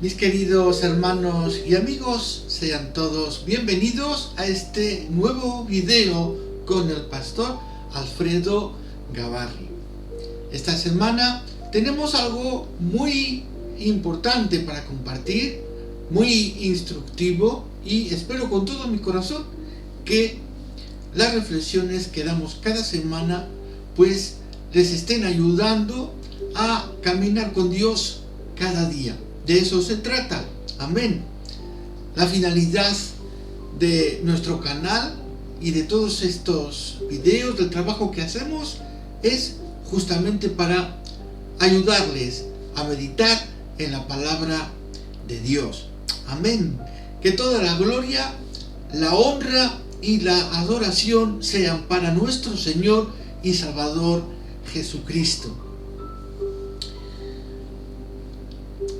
Mis queridos hermanos y amigos, sean todos bienvenidos a este nuevo video con el pastor Alfredo Gavarri. Esta semana tenemos algo muy importante para compartir, muy instructivo, y espero con todo mi corazón que las reflexiones que damos cada semana pues les estén ayudando a caminar con Dios cada día. De eso se trata. Amén. La finalidad de nuestro canal y de todos estos videos, del trabajo que hacemos, es justamente para ayudarles a meditar en la palabra de Dios. Amén. Que toda la gloria, la honra y la adoración sean para nuestro Señor y Salvador Jesucristo.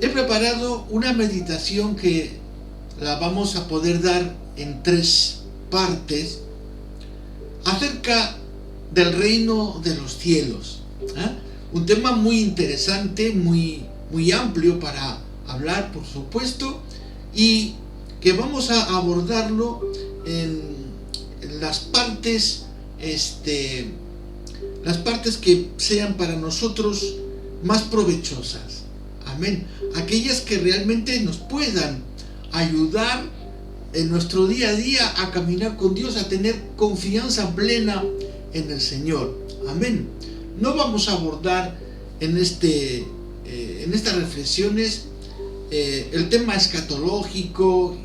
He preparado una meditación que la vamos a poder dar en 3 partes acerca del reino de los cielos. Un tema muy interesante, muy amplio para hablar, por supuesto, y que vamos a abordarlo en las partes que sean para nosotros más provechosas. Amén. Aquellas que realmente nos puedan ayudar en nuestro día a día a caminar con Dios, a tener confianza plena en el Señor. Amén. No vamos a abordar en estas reflexiones el tema escatológico,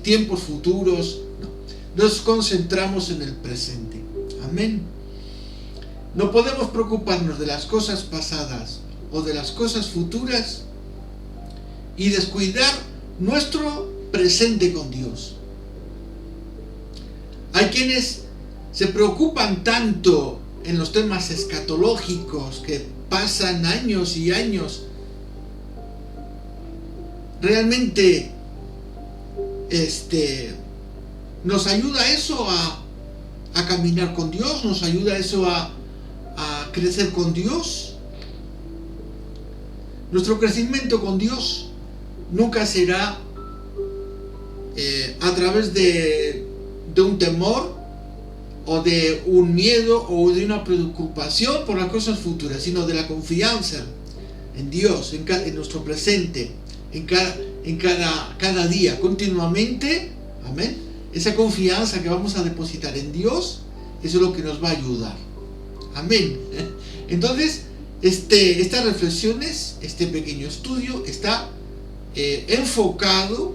tiempos futuros. No. Nos concentramos en el presente. Amén. No podemos preocuparnos de las cosas pasadas o de las cosas futuras y descuidar nuestro presente con Dios. Hay quienes se preocupan tanto en los temas escatológicos que pasan años y años. Realmente nos ayuda eso a caminar con Dios, nos ayuda eso a crecer con Dios. Nuestro crecimiento con Dios nunca será a través de un temor o de un miedo o de una preocupación por las cosas futuras, sino de la confianza en Dios, en nuestro presente, en cada día, continuamente. Amén. Esa confianza que vamos a depositar en Dios, eso es lo que nos va a ayudar. Amén. Entonces, estas reflexiones, este pequeño estudio está enfocado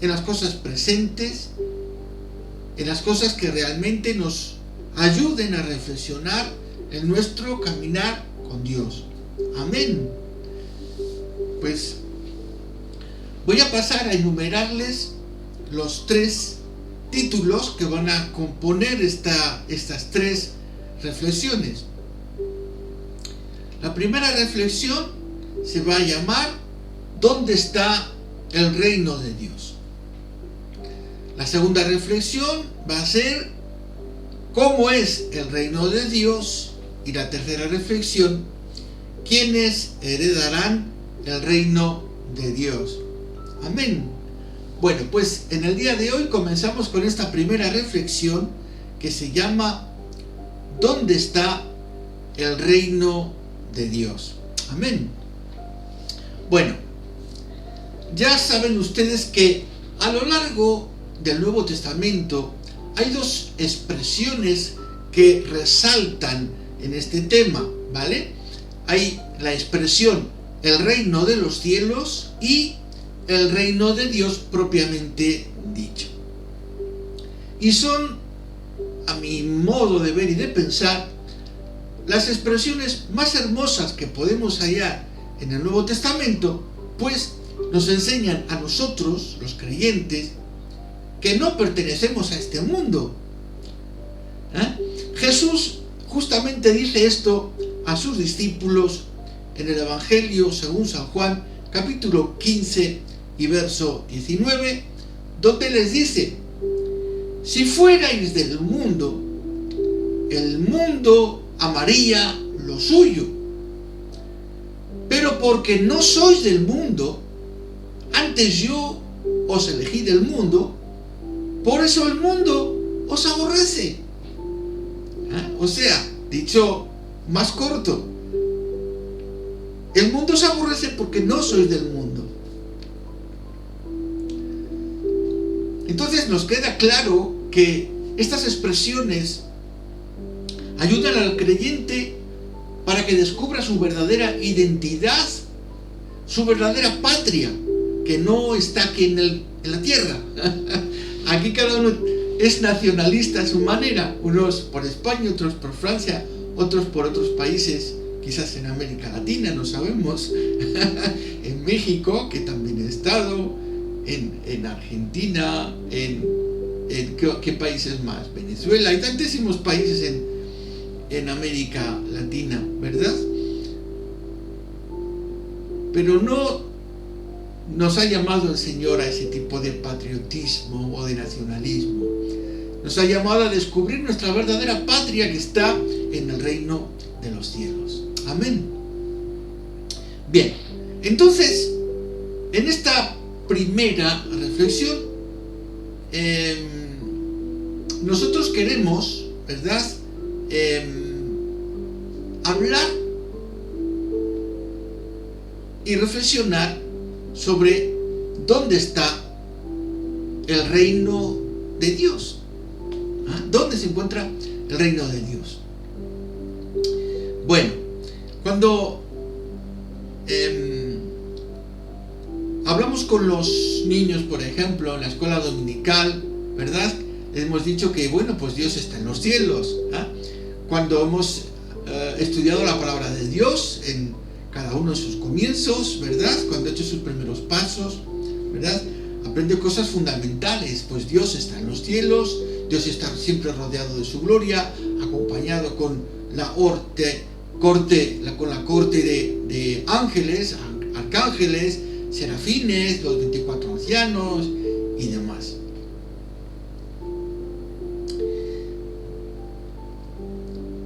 en las cosas presentes, en las cosas que realmente nos ayuden a reflexionar en nuestro caminar con Dios. Amén. Pues voy a pasar a enumerarles los 3 títulos que van a componer estas 3 reflexiones. La primera reflexión se va a llamar ¿dónde está el reino de Dios? La segunda reflexión va a ser ¿cómo es el reino de Dios? Y la tercera reflexión, ¿quiénes heredarán el reino de Dios? Amén. Bueno, pues en el día de hoy comenzamos con esta primera reflexión que se llama ¿dónde está el reino de Dios? Amén. Bueno, ya saben ustedes que a lo largo del Nuevo Testamento hay 2 expresiones que resaltan en este tema, ¿vale? Hay la expresión el reino de los cielos y el reino de Dios propiamente dicho. Y son, a mi modo de ver y de pensar, las expresiones más hermosas que podemos hallar en el Nuevo Testamento, pues nos enseñan a nosotros, los creyentes, que no pertenecemos a este mundo. Jesús justamente dice esto a sus discípulos en el Evangelio según San Juan, capítulo 15 y verso 19, donde les dice: si fuerais del mundo, el mundo amaría lo suyo, pero Pero porque no sois del mundo, antes yo os elegí del mundo, por eso el mundo os aborrece. O sea, dicho más corto, el mundo os aborrece porque no sois del mundo. Entonces nos queda claro que estas expresiones ayudan al creyente para que descubra su verdadera identidad, su verdadera patria, que no está aquí en la tierra. Aquí cada uno es nacionalista a su manera, unos por España, otros por Francia, otros por otros países, quizás en América Latina, no sabemos, en México, que también he estado, en Argentina, en ¿qué países más? Venezuela, hay tantísimos países en América Latina, ¿verdad? Pero no nos ha llamado el Señor a ese tipo de patriotismo o de nacionalismo. Nos ha llamado a descubrir nuestra verdadera patria, que está en el reino de los cielos. Amén. Bien, entonces, en esta primera reflexión, nosotros queremos, ¿verdad?, hablar y reflexionar sobre dónde está el reino de Dios. ¿Dónde se encuentra el reino de Dios? Bueno, cuando hablamos con los niños, por ejemplo, en la escuela dominical, ¿verdad?, les hemos dicho que, bueno, pues Dios está en los cielos. Cuando hemos estudiado la palabra de Dios en cada uno de sus comienzos, ¿verdad?, cuando ha hecho sus primeros pasos, ¿verdad?, aprende cosas fundamentales. Pues Dios está en los cielos, Dios está siempre rodeado de su gloria, acompañado con la corte de ángeles, arcángeles, serafines, los 24 ancianos y demás.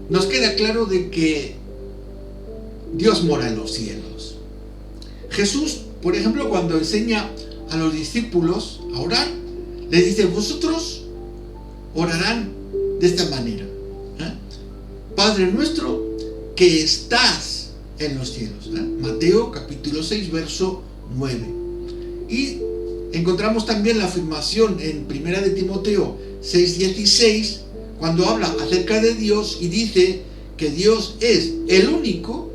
Nos queda claro de que Dios mora en los cielos. Jesús, por ejemplo, cuando enseña a los discípulos a orar, les dice: vosotros orarán de esta manera: Padre nuestro que estás en los cielos. Mateo capítulo 6, verso 9. Y encontramos también la afirmación en 1 de Timoteo 6:16, cuando habla acerca de Dios y dice que Dios es el único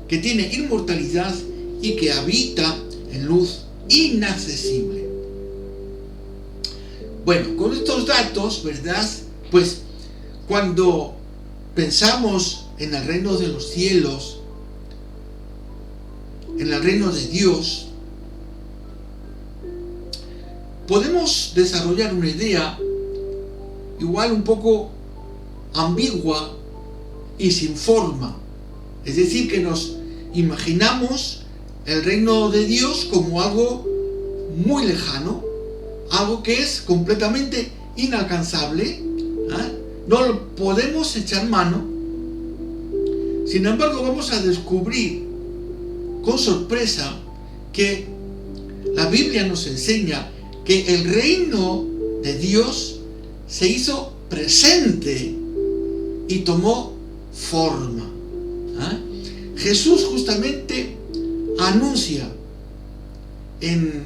que tiene inmortalidad y que habita en luz inaccesible. Bueno, con estos datos, ¿verdad?, pues cuando pensamos en el reino de los cielos, en el reino de Dios, podemos desarrollar una idea igual un poco ambigua y sin forma. Es decir, que nos imaginamos el reino de Dios como algo muy lejano, algo que es completamente inalcanzable, no lo podemos echar mano. Sin embargo, vamos a descubrir con sorpresa que la Biblia nos enseña que el reino de Dios se hizo presente y tomó forma. Jesús justamente anuncia en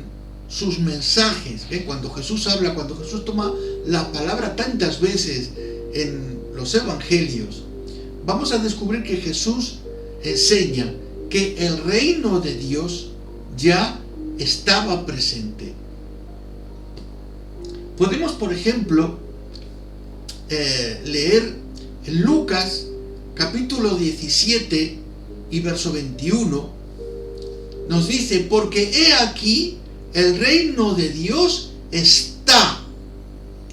sus mensajes, cuando Jesús habla, cuando Jesús toma la palabra tantas veces en los evangelios, vamos a descubrir que Jesús enseña que el reino de Dios ya estaba presente. Podemos, por ejemplo, leer en Lucas capítulo 17 y verso 21, nos dice: porque he aquí el reino de Dios está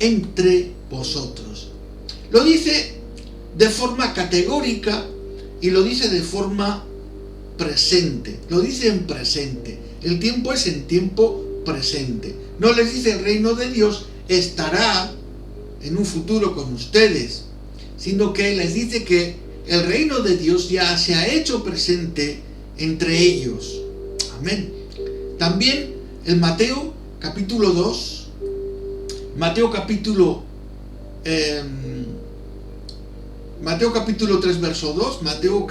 entre vosotros. Lo dice de forma categórica y lo dice de forma presente, lo dice en presente. El tiempo es en tiempo presente. No les dice el reino de Dios estará en un futuro con ustedes, sino que les dice que el reino de Dios ya se ha hecho presente entre ellos. Amén. También en Mateo capítulo 2, Mateo capítulo 3 verso 2, Mateo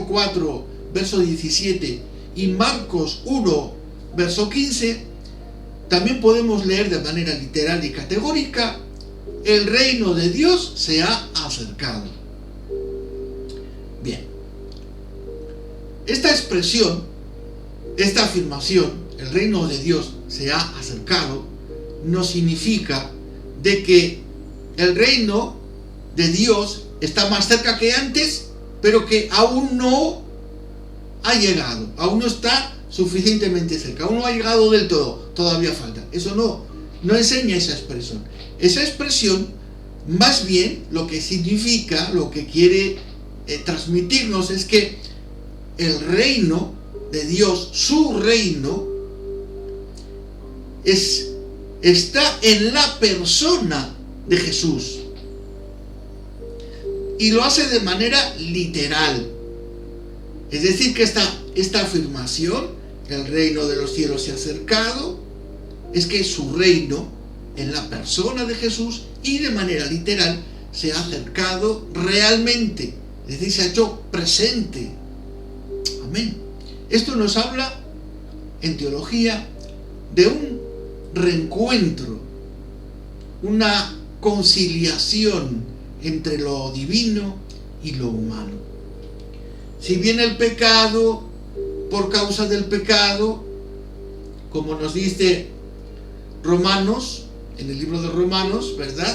4 verso 17 y Marcos 1 verso 15, también podemos leer de manera literal y categórica: el reino de Dios se ha acercado. Bien, esta expresión, esta afirmación, el reino de Dios se ha acercado, no significa de que el reino de Dios está más cerca que antes, pero que aún no ha llegado, aún no está suficientemente cerca, aún no ha llegado del todo, todavía falta. Eso no enseña esa expresión. Esa expresión, más bien, lo que significa, lo que quiere transmitirnos es que el reino de Dios, su reino, está en la persona de Jesús. Y lo hace de manera literal. Es decir, que esta afirmación, el reino de los cielos se ha acercado, es que su reino, en la persona de Jesús y de manera literal, se ha acercado realmente. Es decir, se ha hecho presente. Amén. Esto nos habla, en teología, de un reencuentro, una conciliación entre lo divino y lo humano. Si bien el pecado, por causa del pecado, como nos dice Romanos, en el libro de Romanos, ¿verdad?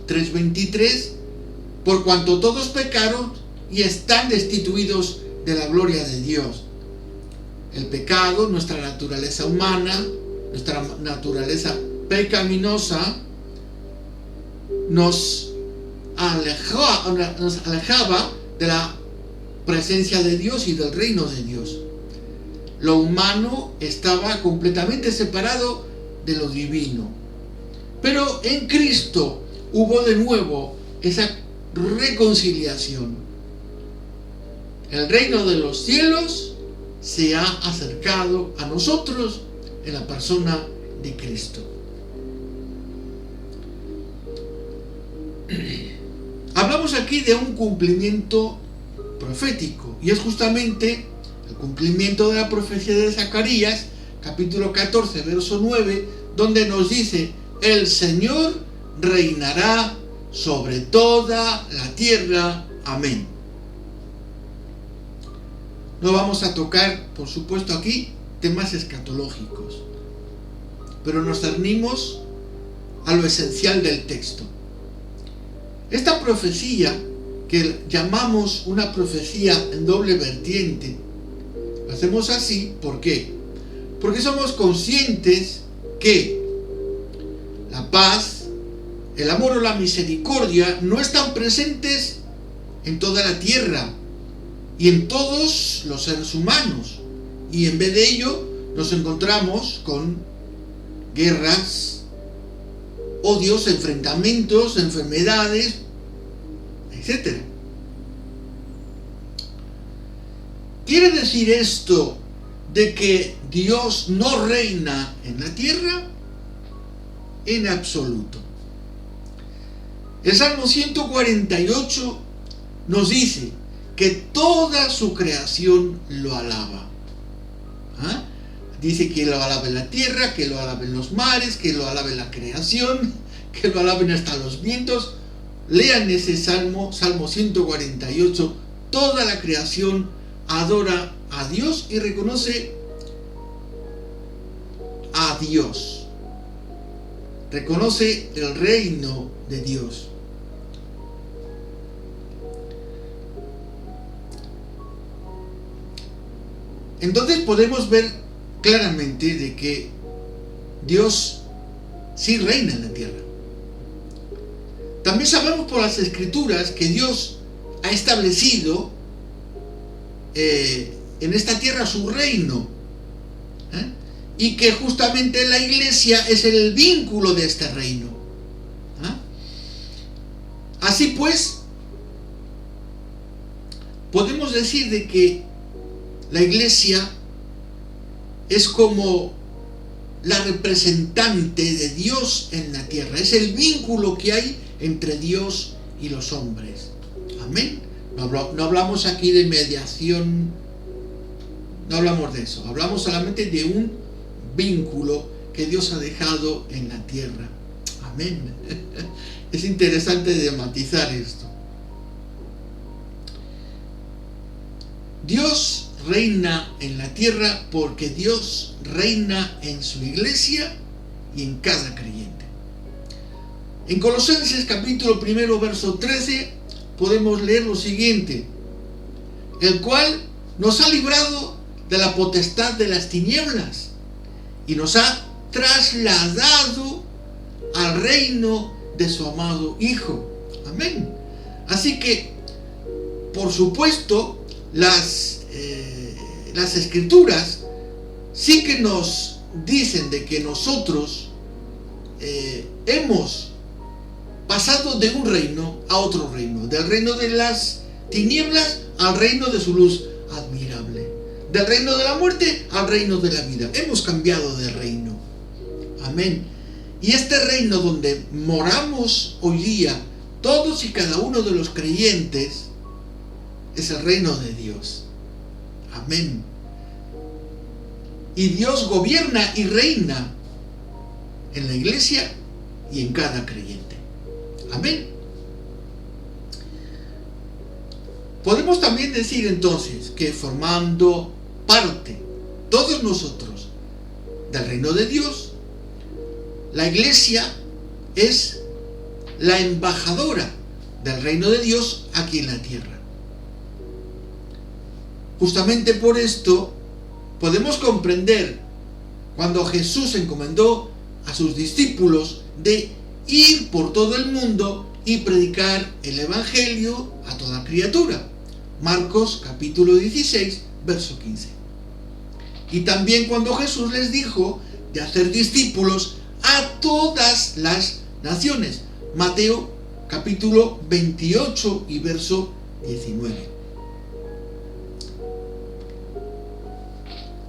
3:23, por cuanto todos pecaron y están destituidos de la gloria de Dios. El pecado, nuestra naturaleza humana, nuestra naturaleza pecaminosa, nos alejaba de la presencia de Dios y del reino de Dios. Lo humano estaba completamente separado de lo divino. Pero en Cristo hubo de nuevo esa reconciliación. El reino de los cielos se ha acercado a nosotros en la persona de Cristo. Hablamos aquí de un cumplimiento profético, y es justamente el cumplimiento de la profecía de Zacarías, capítulo 14, verso 9, donde nos dice: el Señor reinará sobre toda la tierra. Amén. No vamos a tocar, por supuesto, aquí temas escatológicos, pero nos cernimos a lo esencial del texto. Esta profecía, que llamamos una profecía en doble vertiente, lo hacemos así, ¿por qué? Porque somos conscientes que la paz, el amor o la misericordia no están presentes en toda la tierra y en todos los seres humanos, y en vez de ello nos encontramos con guerras, odios, enfrentamientos, enfermedades, etc. ¿Quiere decir esto de que Dios no reina en la tierra? En absoluto. El Salmo 148 nos dice que toda su creación lo alaba. Dice que lo alabe la tierra, que lo alaben los mares, que lo alabe la creación, que lo alaben hasta los vientos. Lean ese Salmo 148. Toda la creación adora a Dios y reconoce a Dios. Reconoce el reino de Dios. Entonces podemos ver claramente de que Dios sí reina en la tierra. También sabemos por las Escrituras que Dios ha establecido en esta tierra su reino, y que justamente la Iglesia es el vínculo de este reino. Así pues, podemos decir de que la iglesia es como la representante de Dios en la tierra. Es el vínculo que hay entre Dios y los hombres. Amén. No hablamos aquí de mediación, no hablamos de eso. Hablamos solamente de un vínculo que Dios ha dejado en la tierra. Amén. Es interesante de matizar esto. Dios reina en la tierra porque Dios reina en su iglesia y en cada creyente. En Colosenses capítulo 1, verso 13, podemos leer lo siguiente: el cual nos ha librado de la potestad de las tinieblas y nos ha trasladado al reino de su amado Hijo. Amén. Así que, por supuesto, las escrituras sí que nos dicen de que nosotros hemos pasado de un reino a otro reino, del reino de las tinieblas al reino de su luz admirable, del reino de la muerte al reino de la vida. Hemos cambiado de reino. Amén. Y este reino donde moramos hoy día todos y cada uno de los creyentes es el reino de Dios. Amén. Y Dios gobierna y reina en la iglesia y en cada creyente. Amén. Podemos también decir entonces que formando parte todos nosotros del reino de Dios, la iglesia es la embajadora del reino de Dios aquí en la tierra. Justamente por esto podemos comprender cuando Jesús encomendó a sus discípulos de ir por todo el mundo y predicar el evangelio a toda criatura. Marcos capítulo 16, verso 15. Y también cuando Jesús les dijo de hacer discípulos a todas las naciones. Mateo capítulo 28 y verso 19.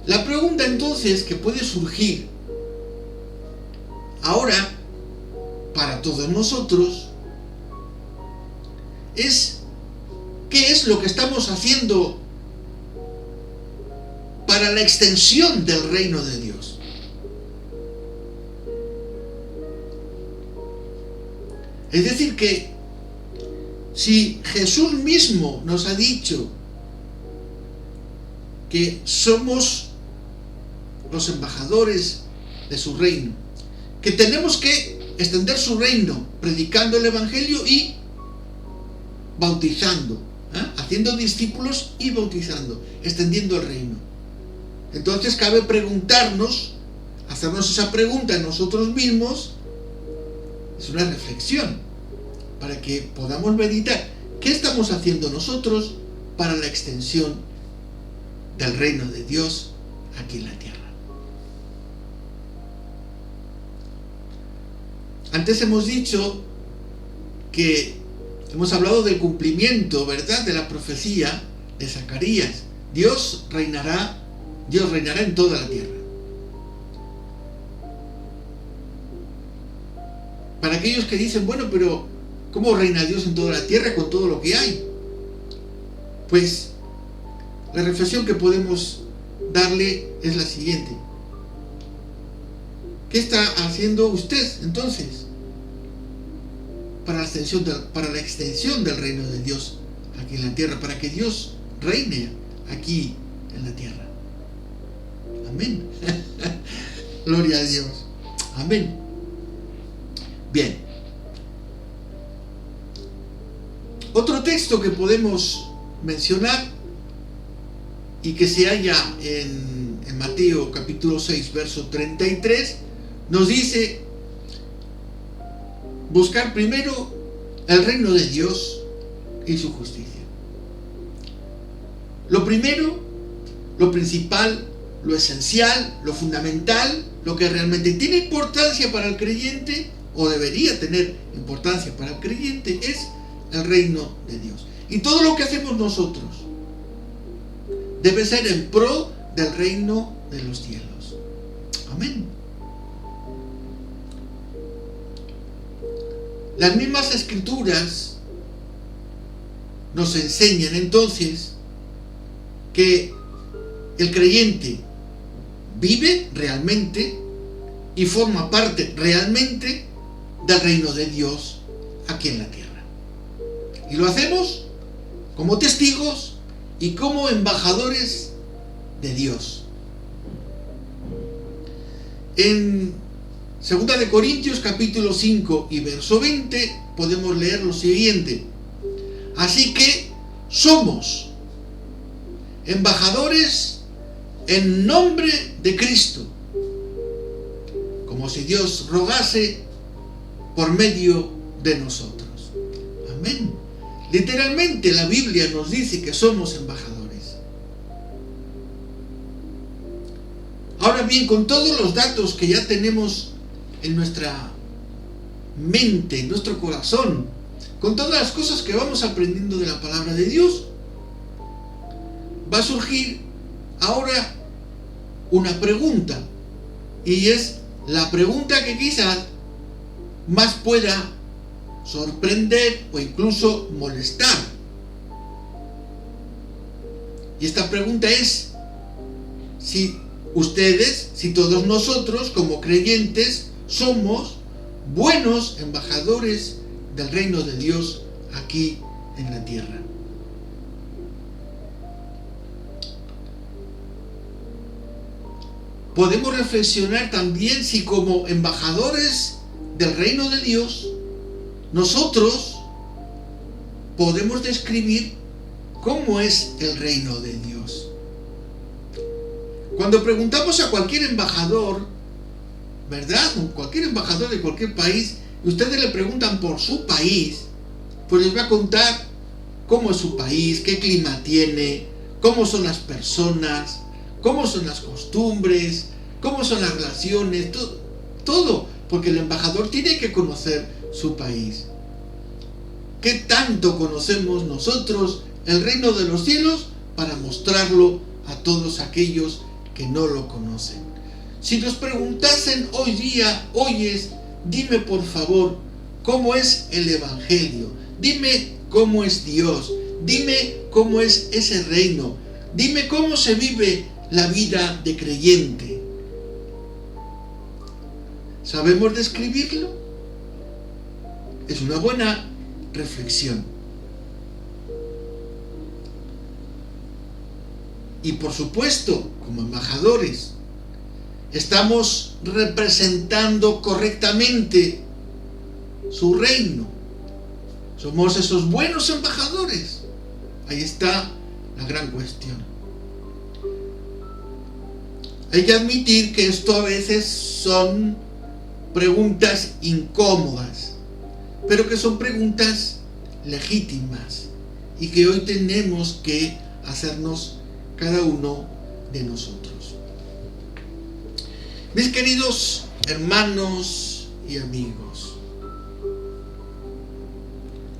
La pregunta entonces que puede surgir ahora para todos nosotros es: ¿qué es lo que estamos haciendo para la extensión del reino de Dios? Es decir, que si Jesús mismo nos ha dicho que somos los embajadores de su reino, que tenemos que extender su reino predicando el evangelio y bautizando, haciendo discípulos y bautizando, extendiendo el reino. Entonces cabe preguntarnos, hacernos esa pregunta a nosotros mismos. Es una reflexión para que podamos meditar qué estamos haciendo nosotros para la extensión del reino de Dios aquí en la tierra. Antes hemos dicho que hemos hablado del cumplimiento, ¿verdad?, de la profecía de Zacarías. Dios reinará en toda la tierra. Para aquellos que dicen, bueno, pero ¿cómo reina Dios en toda la tierra con todo lo que hay? Pues la reflexión que podemos darle es la siguiente: ¿qué está haciendo usted entonces para la extensión del reino de Dios aquí en la tierra, para que Dios reine aquí en la tierra? Amén. Gloria a Dios. Amén. Bien. Otro texto que podemos mencionar y que se halla en Mateo capítulo 6, verso 33, nos dice: buscar primero el reino de Dios y su justicia. Lo primero, lo principal, lo esencial, lo fundamental, lo que realmente tiene importancia para el creyente, o debería tener importancia para el creyente, es el reino de Dios. Y todo lo que hacemos nosotros debe ser en pro del reino de los cielos. Amén. Las mismas escrituras nos enseñan entonces que el creyente vive realmente y forma parte realmente del reino de Dios aquí en la tierra. Y lo hacemos como testigos y como embajadores de Dios. En 2 de Corintios capítulo 5 y verso 20 podemos leer lo siguiente: así que somos embajadores en nombre de Cristo, como si Dios rogase por medio de nosotros. Amén. Literalmente la Biblia nos dice que somos embajadores. Ahora bien, con todos los datos que ya tenemos en nuestra mente, en nuestro corazón, con todas las cosas que vamos aprendiendo de la palabra de Dios, va a surgir ahora una pregunta, y es la pregunta que quizás más pueda sorprender o incluso molestar. Y esta pregunta es si ustedes, si todos nosotros como creyentes somos buenos embajadores del reino de Dios aquí en la tierra. Podemos reflexionar también si como embajadores del reino de Dios nosotros podemos describir cómo es el reino de Dios. Cuando preguntamos a cualquier embajador, ¿verdad? Cualquier embajador de cualquier país, y ustedes le preguntan por su país, pues les va a contar cómo es su país, qué clima tiene, cómo son las personas, cómo son las costumbres, cómo son las relaciones, todo, porque el embajador tiene que conocer su país. ¿Qué tanto conocemos nosotros el reino de los cielos para mostrarlo a todos aquellos que no lo conocen? Si nos preguntasen hoy día, oyes, dime por favor, ¿cómo es el Evangelio? Dime cómo es Dios, dime cómo es ese reino, dime cómo se vive la vida de creyente. ¿Sabemos describirlo? Es una buena reflexión. Y por supuesto, como embajadores, estamos representando correctamente su reino. Somos esos buenos embajadores. Ahí está la gran cuestión. Hay que admitir que esto a veces son preguntas incómodas, pero que son preguntas legítimas y que hoy tenemos que hacernos cada uno de nosotros. Mis queridos hermanos y amigos,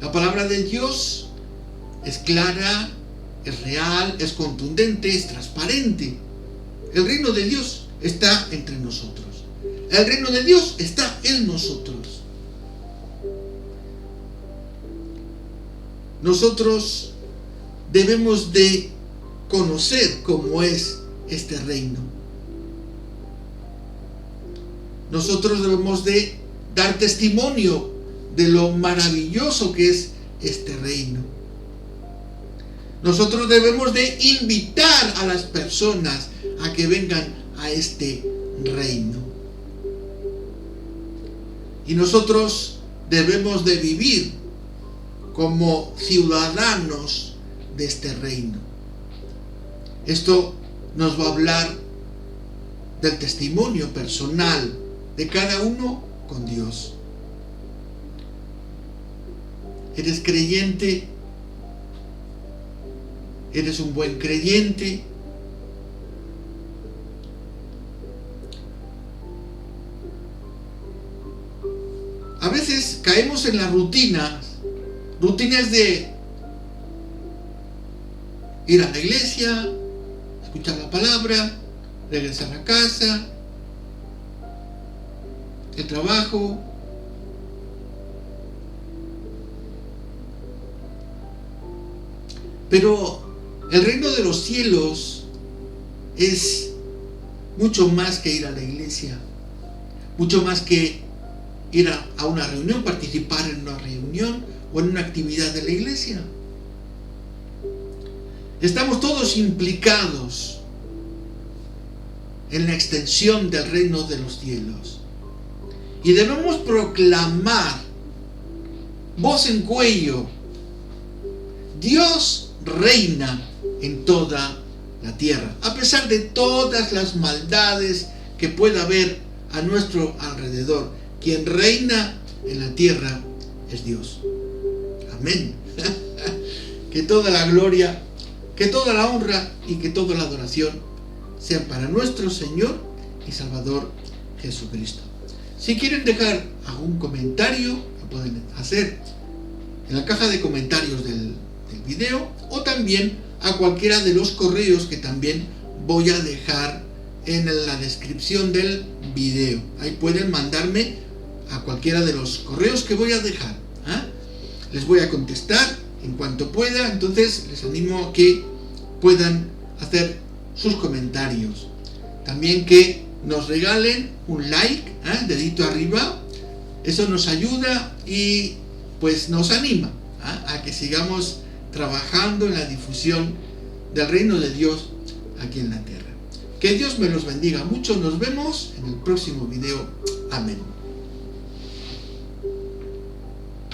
la palabra de Dios es clara, es real, es contundente, es transparente. El reino de Dios está entre nosotros. El reino de Dios está en nosotros. Nosotros debemos de conocer cómo es este reino. Nosotros debemos de dar testimonio de lo maravilloso que es este reino. Nosotros debemos de invitar a las personas a que vengan a este reino. Y nosotros debemos de vivir como ciudadanos de este reino. Esto nos va a hablar del testimonio personal de cada uno con Dios. ¿Eres creyente? ¿Eres un buen creyente? A veces caemos en las rutinas de ir a la iglesia, escuchar la palabra, regresar a casa, el trabajo. Pero el reino de los cielos es mucho más que ir a la iglesia, mucho más que ir a una reunión, participar en una reunión o en una actividad de la iglesia. Estamos todos implicados en la extensión del reino de los cielos y debemos proclamar voz en cuello: Dios reina en toda la tierra, a pesar de todas las maldades que pueda haber a nuestro alrededor. Quien reina en la tierra es Dios. Amén. Que toda la gloria, que toda la honra y que toda la adoración sean para nuestro Señor y Salvador Jesucristo. Si quieren dejar algún comentario, lo pueden hacer en la caja de comentarios del video, o también a cualquiera de los correos que también voy a dejar en la descripción del video. Ahí pueden mandarme a cualquiera de los correos que voy a dejar. Les voy a contestar en cuanto pueda. Entonces les animo a que puedan hacer sus comentarios. También que nos regalen un like, dedito arriba. Eso nos ayuda y pues nos anima a que sigamos trabajando en la difusión del reino de Dios aquí en la tierra. Que Dios me los bendiga mucho. Nos vemos en el próximo video. Amén.